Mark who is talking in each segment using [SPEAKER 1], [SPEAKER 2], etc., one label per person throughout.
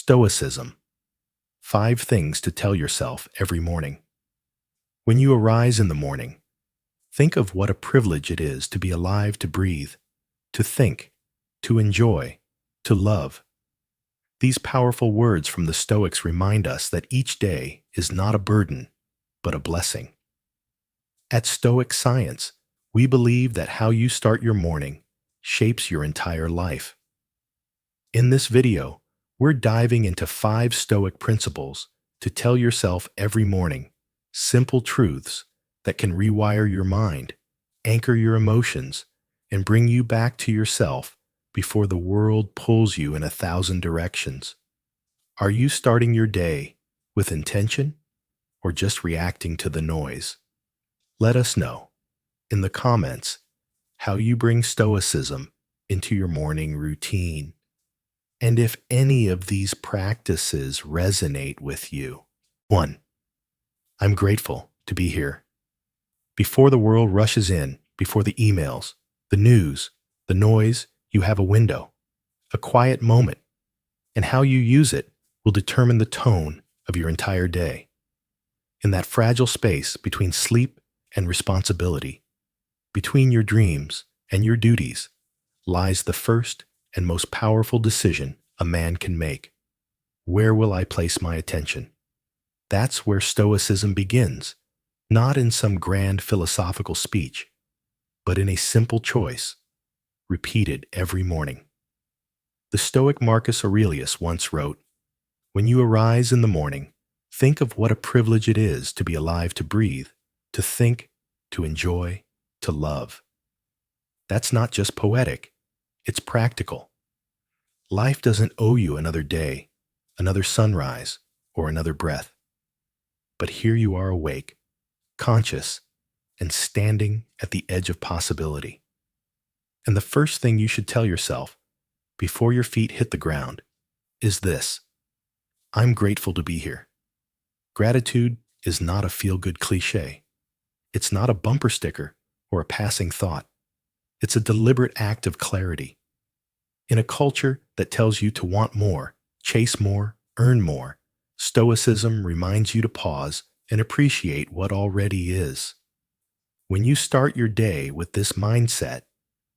[SPEAKER 1] Stoicism. 5 things to tell yourself every morning. When you arise in the morning, think of what a privilege it is to be alive, to breathe, to think, to enjoy, to love. These powerful words from the Stoics remind us that each day is not a burden, but a blessing. At Stoic Science, we believe that how you start your morning shapes your entire life. In this video, we're diving into 5 Stoic principles to tell yourself every morning, simple truths that can rewire your mind, anchor your emotions, and bring you back to yourself before the world pulls you in 1,000 directions. Are you starting your day with intention or just reacting to the noise? Let us know in the comments how you bring Stoicism into your morning routine, and if any of these practices resonate with you. 1. I'm grateful to be here. Before the world rushes in, before the emails, the news, the noise, you have a window, a quiet moment, and how you use it will determine the tone of your entire day. In that fragile space between sleep and responsibility, between your dreams and your duties, lies the first and most powerful decision a man can make. Where will I place my attention? That's where Stoicism begins, not in some grand philosophical speech, but in a simple choice, repeated every morning. The Stoic Marcus Aurelius once wrote, "When you arise in the morning, think of what a privilege it is to be alive, to breathe, to think, to enjoy, to love." That's not just poetic, it's practical. Life doesn't owe you another day, another sunrise, or another breath. But here you are awake, conscious, and standing at the edge of possibility. And the first thing you should tell yourself before your feet hit the ground is this: I'm grateful to be here. Gratitude is not a feel-good cliche. It's not a bumper sticker or a passing thought. It's a deliberate act of clarity. In a culture that tells you to want more, chase more, earn more, Stoicism reminds you to pause and appreciate what already is. When you start your day with this mindset,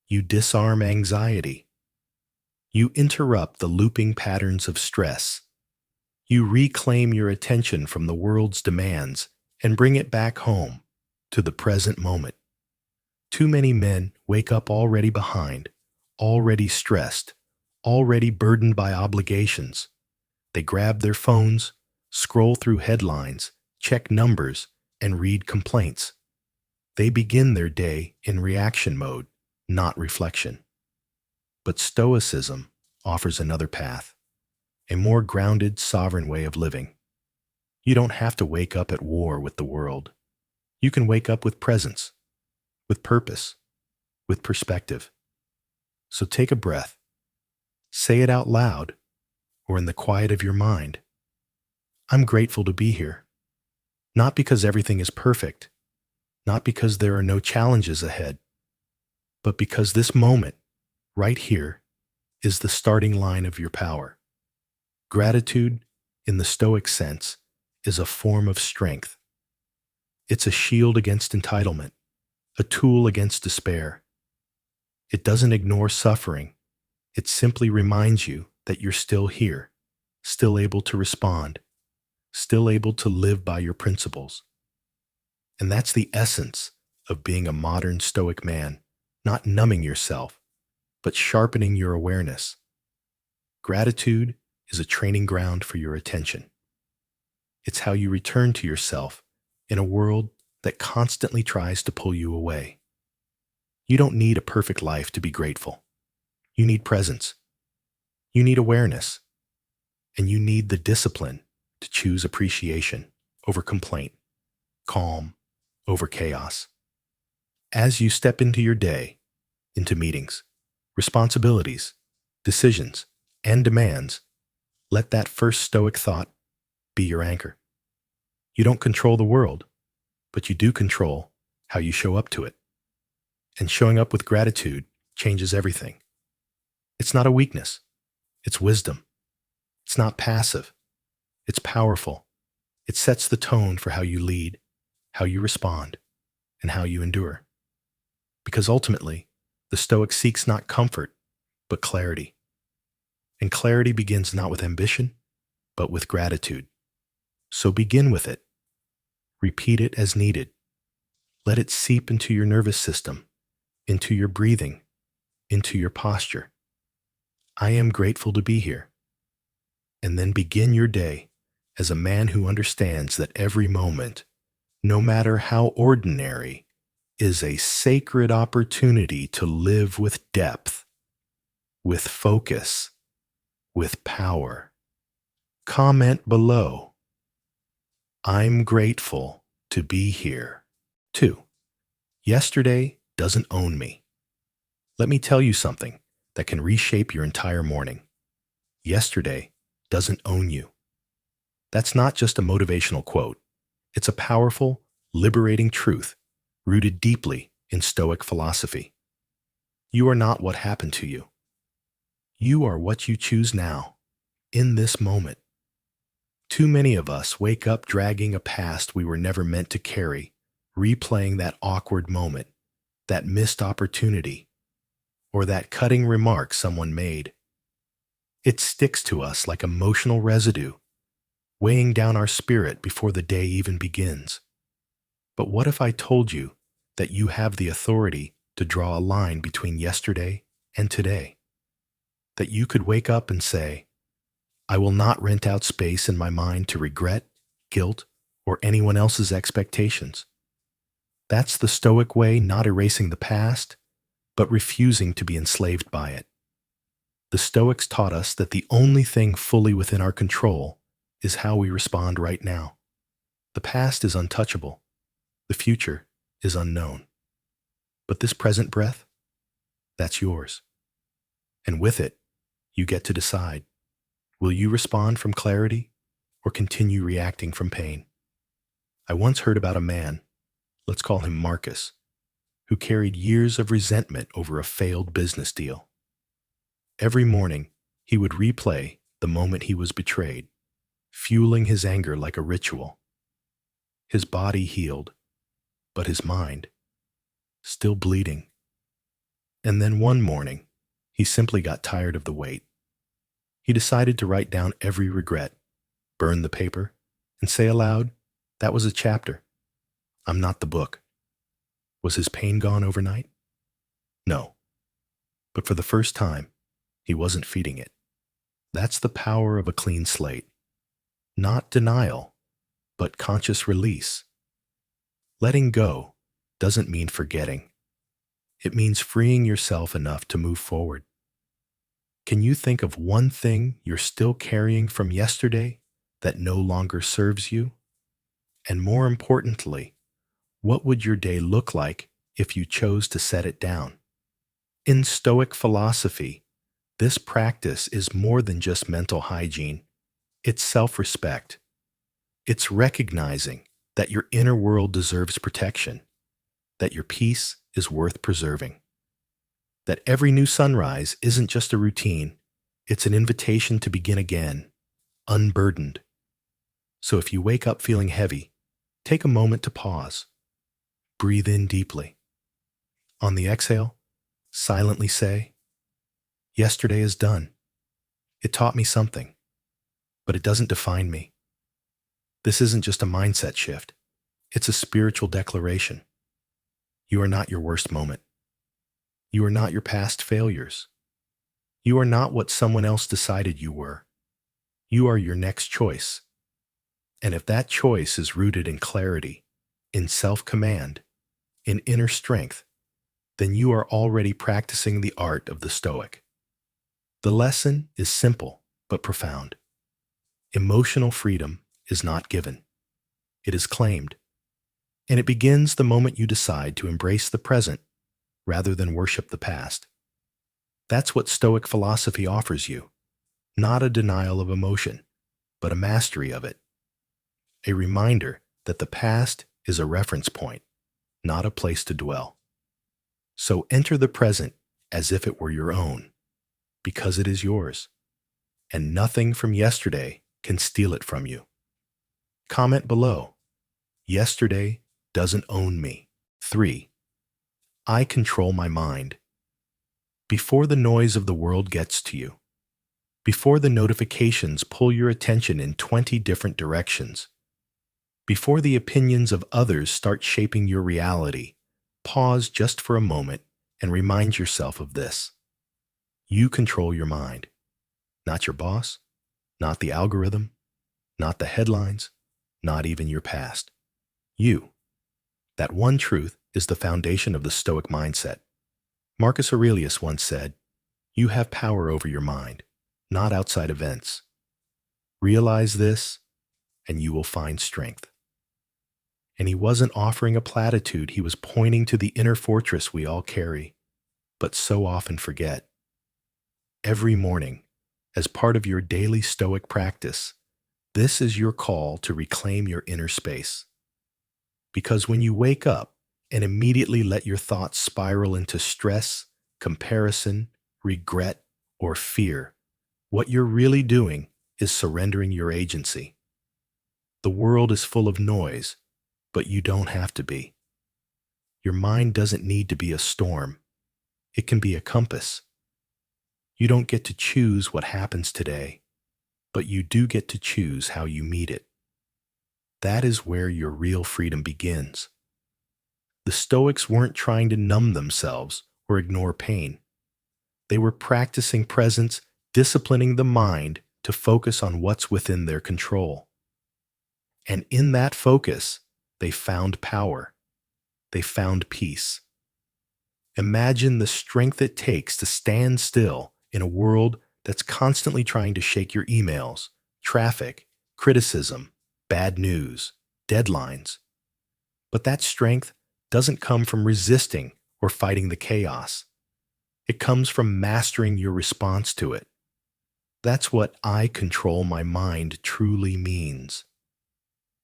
[SPEAKER 1] you disarm anxiety. You interrupt the looping patterns of stress. You reclaim your attention from the world's demands and bring it back home to the present moment. Too many men wake up already behind, already stressed, already burdened by obligations. They grab their phones, scroll through headlines, check numbers, and read complaints. They begin their day in reaction mode, not reflection. But Stoicism offers another path, a more grounded, sovereign way of living. You don't have to wake up at war with the world. You can wake up with presence, with purpose, with perspective. So take a breath. Say it out loud or in the quiet of your mind. I'm grateful to be here. Not because everything is perfect, not because there are no challenges ahead, but because this moment, right here, is the starting line of your power. Gratitude, in the Stoic sense, is a form of strength. It's a shield against entitlement, a tool against despair. It doesn't ignore suffering. It simply reminds you that you're still here, still able to respond, still able to live by your principles. And that's the essence of being a modern Stoic man, not numbing yourself, but sharpening your awareness. Gratitude is a training ground for your attention. It's how you return to yourself in a world that constantly tries to pull you away. You don't need a perfect life to be grateful. You need presence. You need awareness. And you need the discipline to choose appreciation over complaint, calm over chaos. As you step into your day, into meetings, responsibilities, decisions, and demands, let that first Stoic thought be your anchor. You don't control the world, but you do control how you show up to it. And showing up with gratitude changes everything. It's not a weakness, it's wisdom. It's not passive. It's powerful. It sets the tone for how you lead, how you respond, and how you endure. Because ultimately, the Stoic seeks not comfort, but clarity. And clarity begins not with ambition, but with gratitude. So begin with it. Repeat it as needed. Let it seep into your nervous system, into your breathing, into your posture. I am grateful to be here. And then begin your day as a man who understands that every moment, no matter how ordinary, is a sacred opportunity to live with depth, with focus, with power. Comment below. I'm grateful to be here. 2. Yesterday doesn't own me. Let me tell you something that can reshape your entire morning. Yesterday doesn't own you. That's not just a motivational quote. It's a powerful, liberating truth rooted deeply in Stoic philosophy. You are not what happened to you. You are what you choose now, in this moment. Too many of us wake up dragging a past we were never meant to carry, replaying that awkward moment, that missed opportunity, or that cutting remark someone made. It sticks to us like emotional residue, weighing down our spirit before the day even begins. But what if I told you that you have the authority to draw a line between yesterday and today? That you could wake up and say, I will not rent out space in my mind to regret, guilt, or anyone else's expectations. That's the Stoic way, not erasing the past, but refusing to be enslaved by it. The Stoics taught us that the only thing fully within our control is how we respond right now. The past is untouchable. The future is unknown. But this present breath, that's yours. And with it, you get to decide. Will you respond from clarity or continue reacting from pain? I once heard about a man, let's call him Marcus, who carried years of resentment over a failed business deal. Every morning, he would replay the moment he was betrayed, fueling his anger like a ritual. His body healed, but his mind, still bleeding. And then one morning, he simply got tired of the wait. He decided to write down every regret, burn the paper, and say aloud, that was a chapter. I'm not the book. Was his pain gone overnight? No. But for the first time, he wasn't feeding it. That's the power of a clean slate. Not denial, but conscious release. Letting go doesn't mean forgetting. It means freeing yourself enough to move forward. Can you think of one thing you're still carrying from yesterday that no longer serves you? And more importantly, what would your day look like if you chose to set it down? In Stoic philosophy, this practice is more than just mental hygiene. It's self-respect. It's recognizing that your inner world deserves protection, that your peace is worth preserving, that every new sunrise isn't just a routine, it's an invitation to begin again, unburdened. So if you wake up feeling heavy, take a moment to pause. Breathe in deeply. On the exhale, silently say, yesterday is done. It taught me something, but it doesn't define me. This isn't just a mindset shift. It's a spiritual declaration. You are not your worst moment. You are not your past failures. You are not what someone else decided you were. You are your next choice. And if that choice is rooted in clarity, in self-command, in inner strength, then you are already practicing the art of the Stoic. The lesson is simple but profound. Emotional freedom is not given. It is claimed. And it begins the moment you decide to embrace the present rather than worship the past. That's what Stoic philosophy offers you. Not a denial of emotion, but a mastery of it. A reminder that the past is a reference point, not a place to dwell. So enter the present as if it were your own, because it is yours. and nothing from yesterday can steal it from you. Comment below. Yesterday doesn't own me. 3. I control my mind. Before the noise of the world gets to you, before the notifications pull your attention in 20 different directions, before the opinions of others start shaping your reality, pause just for a moment and remind yourself of this. You control your mind. Not your boss, not the algorithm, not the headlines, not even your past. You. That one truth is the foundation of the Stoic mindset. Marcus Aurelius once said, "You have power over your mind, not outside events. Realize this, and you will find strength." And he wasn't offering a platitude, he was pointing to the inner fortress we all carry, but so often forget. Every morning, as part of your daily Stoic practice, this is your call to reclaim your inner space. Because when you wake up and immediately let your thoughts spiral into stress, comparison, regret, or fear, what you're really doing is surrendering your agency. The world is full of noise, but you don't have to be. Your mind doesn't need to be a storm. It can be a compass. You don't get to choose what happens today, but you do get to choose how you meet it. That is where your real freedom begins. The Stoics weren't trying to numb themselves or ignore pain. They were practicing presence, disciplining the mind to focus on what's within their control. And in that focus, they found power. They found peace. Imagine the strength it takes to stand still in a world that's constantly trying to shake your emails, traffic, criticism, bad news, deadlines. But that strength doesn't come from resisting or fighting the chaos. It comes from mastering your response to it. That's what I control my mind truly means.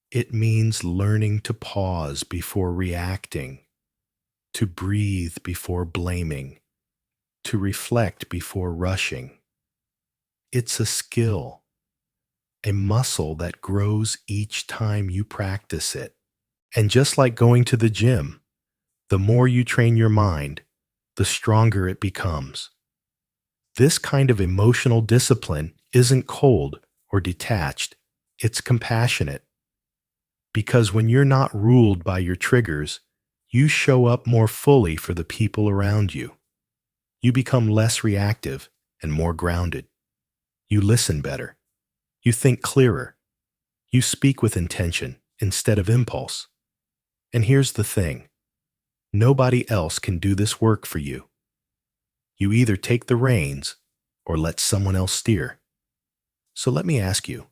[SPEAKER 1] It means learning to pause before reacting, to breathe before blaming, to reflect before rushing. It's a skill, a muscle that grows each time you practice it. And just like going to the gym, the more you train your mind, the stronger it becomes. This kind of emotional discipline isn't cold or detached, it's compassionate. Because when you're not ruled by your triggers, you show up more fully for the people around you. You become less reactive and more grounded. You listen better. You think clearer. You speak with intention instead of impulse. And here's the thing. Nobody else can do this work for you. You either take the reins or let someone else steer. So let me ask you,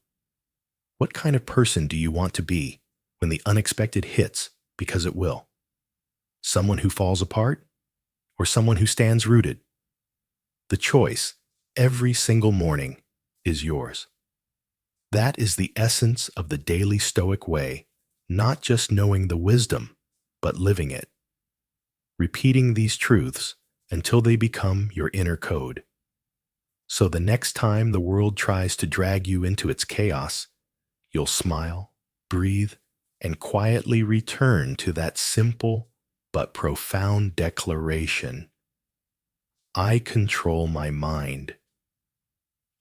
[SPEAKER 1] what kind of person do you want to be when the unexpected hits, because it will? Someone who falls apart or someone who stands rooted? The choice, every single morning, is yours. That is the essence of the daily Stoic way, not just knowing the wisdom, but living it. Repeating these truths until they become your inner code. So the next time the world tries to drag you into its chaos, you'll smile, breathe, and quietly return to that simple but profound declaration. I control my mind.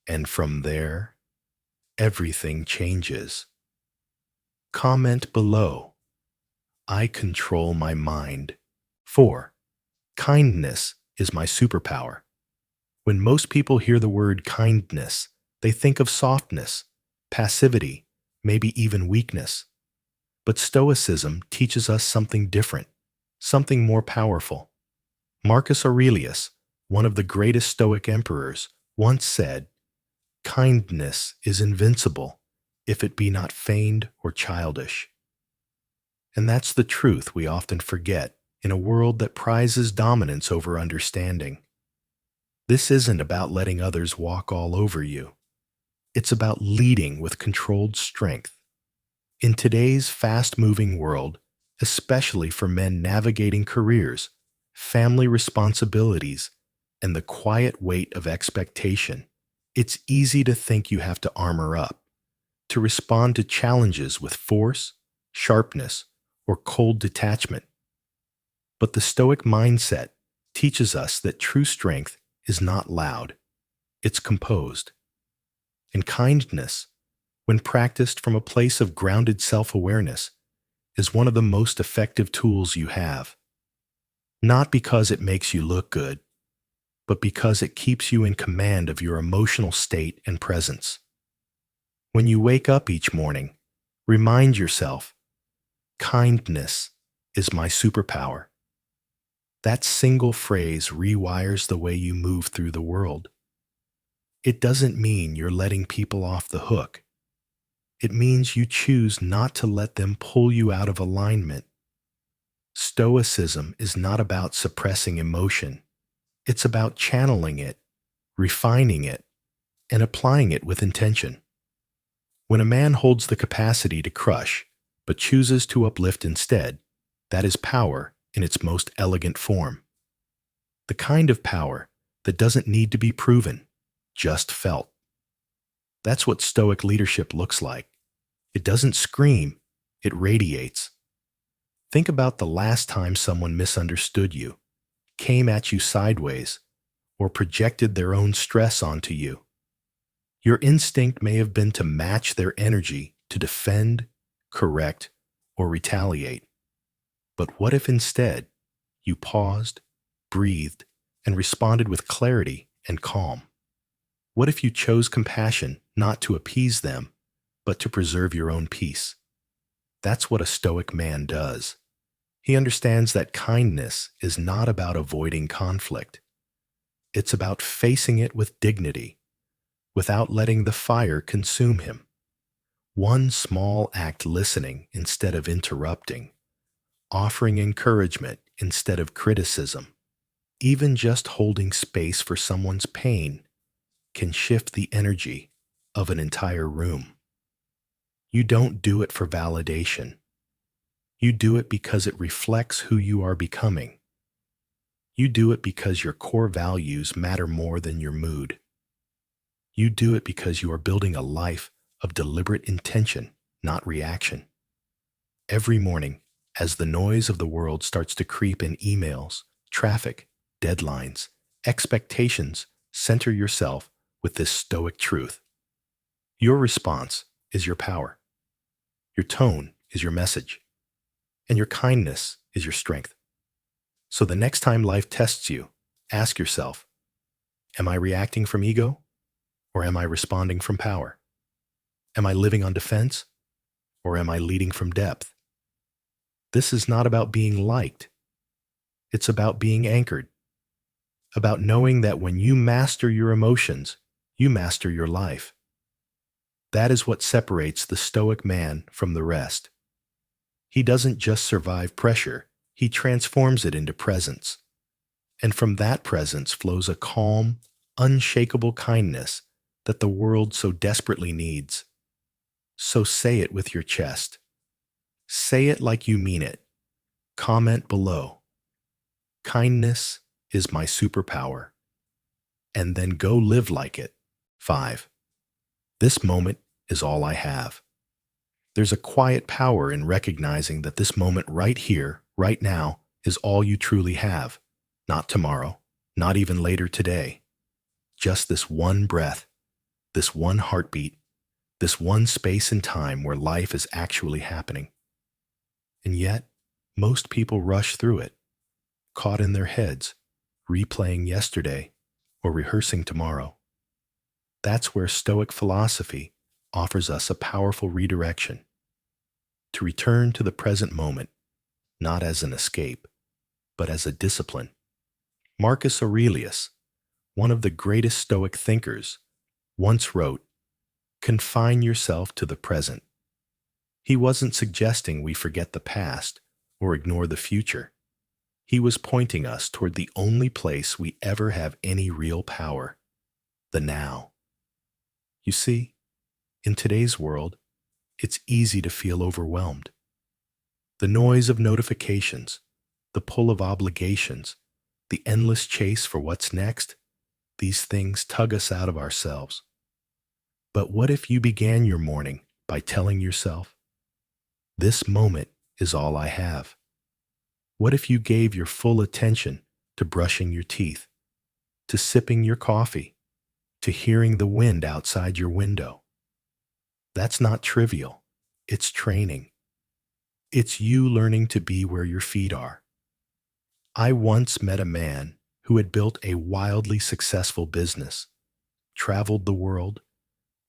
[SPEAKER 1] And from there, everything changes. Comment below. I control my mind. 4. Kindness is my superpower. When most people hear the word kindness, they think of softness, passivity, maybe even weakness. But Stoicism teaches us something different, something more powerful. Marcus Aurelius, one of the greatest Stoic emperors, once said, "Kindness is invincible, if it be not feigned or childish." And that's the truth we often forget in a world that prizes dominance over understanding. This isn't about letting others walk all over you. It's about leading with controlled strength. In today's fast-moving world, especially for men navigating careers, family responsibilities, and the quiet weight of expectation, It's easy to think you have to armor up, to respond to challenges with force, sharpness, or cold detachment. But the Stoic mindset teaches us that true strength is not loud, it's composed. And kindness, when practiced from a place of grounded self-awareness, is one of the most effective tools you have. Not because it makes you look good, but because it keeps you in command of your emotional state and presence. When you wake up each morning, remind yourself, kindness is my superpower. That single phrase rewires the way you move through the world. It doesn't mean you're letting people off the hook. It means you choose not to let them pull you out of alignment. Stoicism is not about suppressing emotion. It's about channeling it, refining it, and applying it with intention. When a man holds the capacity to crush, but chooses to uplift instead, that is power in its most elegant form. The kind of power that doesn't need to be proven, just felt. That's what Stoic leadership looks like. It doesn't scream, it radiates. Think about the last time someone misunderstood you, came at you sideways, or projected their own stress onto you. Your instinct may have been to match their energy to defend, correct, or retaliate. But what if instead you paused, breathed, and responded with clarity and calm? What if you chose compassion not to appease them, but to preserve your own peace? That's what a Stoic man does. He understands that kindness is not about avoiding conflict. It's about facing it with dignity, without letting the fire consume him. One small act listening instead of interrupting, offering encouragement instead of criticism, even just holding space for someone's pain can shift the energy of an entire room. You don't do it for validation. You do it because it reflects who you are becoming. You do it because your core values matter more than your mood. You do it because you are building a life of deliberate intention, not reaction. Every morning, as the noise of the world starts to creep in emails, traffic, deadlines, expectations, center yourself with this Stoic truth. Your response is your power. Your tone is your message. And your kindness is your strength. So the next time life tests you, ask yourself, am I reacting from ego, or am I responding from power? Am I living on defense, or am I leading from depth? This is not about being liked. It's about being anchored, about knowing that when you master your emotions, you master your life. That is what separates the Stoic man from the rest. He doesn't just survive pressure, he transforms it into presence. And from that presence flows a calm, unshakable kindness that the world so desperately needs. So say it with your chest. Say it like you mean it. Comment below. Kindness is my superpower. And then go live like it. 5. This moment is all I have. There's a quiet power in recognizing that this moment right here, right now, is all you truly have. Not tomorrow, not even later today. Just this one breath, this one heartbeat, this one space and time where life is actually happening. And yet, most people rush through it, caught in their heads, replaying yesterday or rehearsing tomorrow. That's where Stoic philosophy offers us a powerful redirection. To return to the present moment, not as an escape, but as a discipline. Marcus Aurelius, one of the greatest Stoic thinkers, once wrote, "Confine yourself to the present." He wasn't suggesting we forget the past or ignore the future. He was pointing us toward the only place we ever have any real power, the now. You see, in today's world, it's easy to feel overwhelmed. The noise of notifications, the pull of obligations, the endless chase for what's next, these things tug us out of ourselves. But what if you began your morning by telling yourself, "This moment is all I have"? What if you gave your full attention to brushing your teeth, to sipping your coffee, to hearing the wind outside your window? That's not trivial. It's training. It's you learning to be where your feet are. I once met a man who had built a wildly successful business, traveled the world,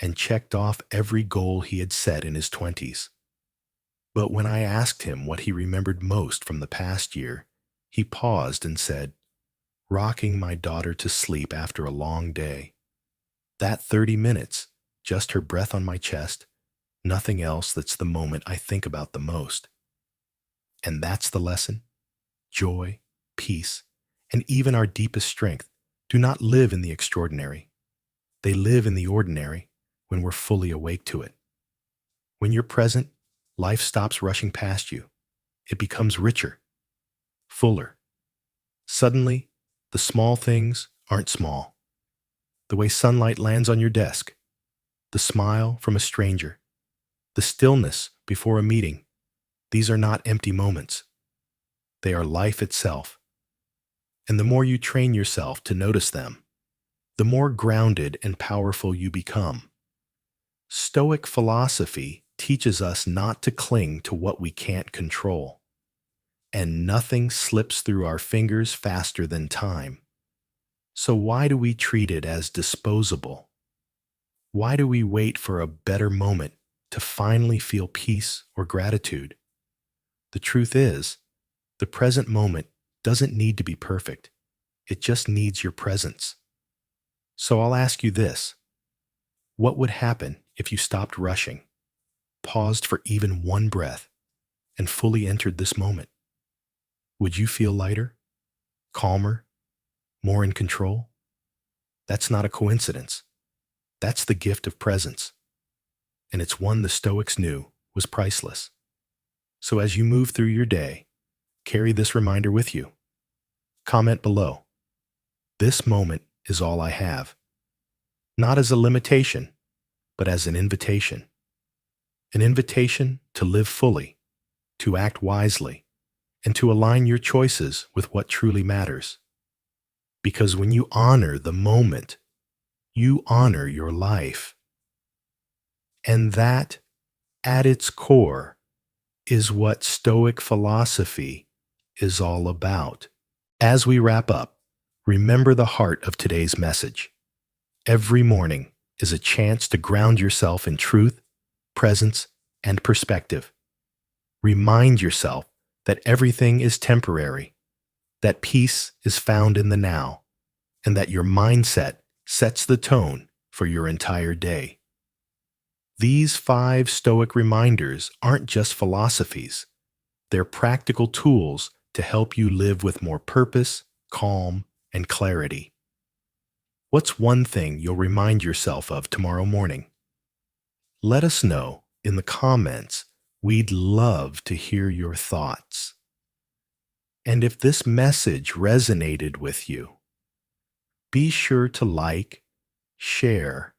[SPEAKER 1] and checked off every goal he had set in his 20s. But when I asked him what he remembered most from the past year, he paused and said, "Rocking my daughter to sleep after a long day. That 30 minutes, just her breath on my chest, nothing else, that's the moment I think about the most." And that's the lesson. Joy, peace, and even our deepest strength do not live in the extraordinary. They live in the ordinary when we're fully awake to it. When you're present, life stops rushing past you. It becomes richer, fuller. Suddenly, the small things aren't small. The way sunlight lands on your desk, the smile from a stranger, the stillness before a meeting, these are not empty moments. They are life itself. And the more you train yourself to notice them, the more grounded and powerful you become. Stoic philosophy teaches us not to cling to what we can't control. And nothing slips through our fingers faster than time. So why do we treat it as disposable? Why do we wait for a better moment to finally feel peace or gratitude? The truth is, the present moment doesn't need to be perfect. It just needs your presence. So I'll ask you this. What would happen if you stopped rushing, paused for even one breath, and fully entered this moment? Would you feel lighter, calmer, more in control? That's not a coincidence. That's the gift of presence. And it's one the Stoics knew was priceless. So as you move through your day, carry this reminder with you. Comment below. This moment is all I have. Not as a limitation, but as an invitation. An invitation to live fully, to act wisely, and to align your choices with what truly matters. Because when you honor the moment, you honor your life. And that, at its core, is what Stoic philosophy is all about. As we wrap up, remember the heart of today's message. Every morning is a chance to ground yourself in truth, presence, and perspective. Remind yourself that everything is temporary, that peace is found in the now, and that your mindset sets the tone for your entire day. These 5 Stoic reminders aren't just philosophies. They're practical tools to help you live with more purpose, calm, and clarity. What's one thing you'll remind yourself of tomorrow morning? Let us know in the comments. We'd love to hear your thoughts. And if this message resonated with you, be sure to like, share,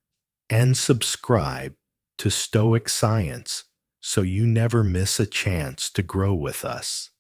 [SPEAKER 1] and subscribe to Stoic Science so you never miss a chance to grow with us.